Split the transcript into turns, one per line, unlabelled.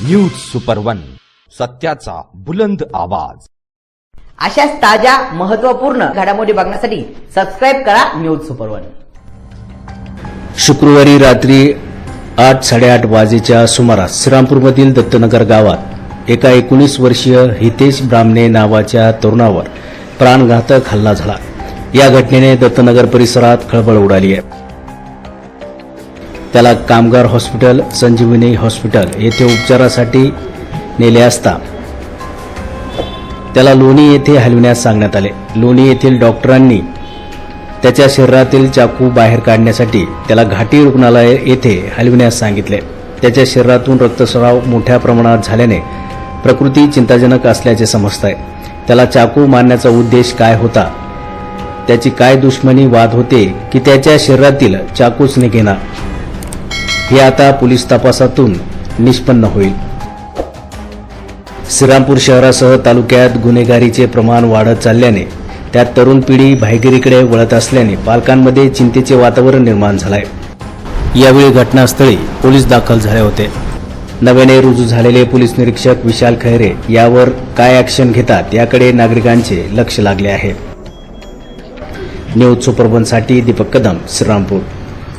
News super one, सत्याचा बुलंद आवाज।
अशाच ताज्या महत्त्वपूर्ण घडामोडी बघण्यासाठी सबस्क्राइब करा न्यूज सुपर वन।
शुक्रवारी रात्री 8:30 वाजेच्या सुमारास श्रीरामपूरमधील दत्तनगर गावात एका 19 वर्षीय हितेश ब्राह्मणे नावाच्या तरुणावर प्राणघातक हल्ला झाला। या घटनेने दत्तनगर परिसरात खळबळ उडाली आहे। त्याला कामगार हॉस्पिटल, संजीवनी हॉस्पिटल येथे उपचारासाठी नेले असता त्याला लोणी येथे हलविण्यास सांगण्यात आले। लोणी येथील डॉक्टरांनी त्याच्या शरीरातील चाकू बाहेर काढण्यासाठी त्याला घाटी रुग्णालय येथे हलविण्यास सांगितले। त्याच्या शरीरातून रक्तस्राव मोठ्या प्रमाणात झाल्याने प्रकृती चिंताजनक असल्याचे समजत आहे। त्याला चाकू मारण्याचा उद्देश काय होता, त्याची काय दुश्मनी वाद होते की त्याच्या शरीरातील चाकूच निघेना, हे आता पोलीस तपासातून निष्पन्न होईल। श्रीरामपूर शहरासह तालुक्यात गुन्हेगारीचे प्रमाण वाढत चालल्याने त्यात तरुण पिढी भाईगिरीकडे वळत असल्याने पालकांमध्ये चिंतेचे वातावरण निर्माण झाले आहे। यावेळी घटनास्थळी पोलीस दाखल झाले होते। नव्याने रुजू झालेले पोलीस निरीक्षक विशाल खैरे यावर काय ॲक्शन घेतात याकडे नागरिकांचे लक्ष लागले आहे। न्यूज सुपर वन साठी दीपक कदम, श्रीरामपूर।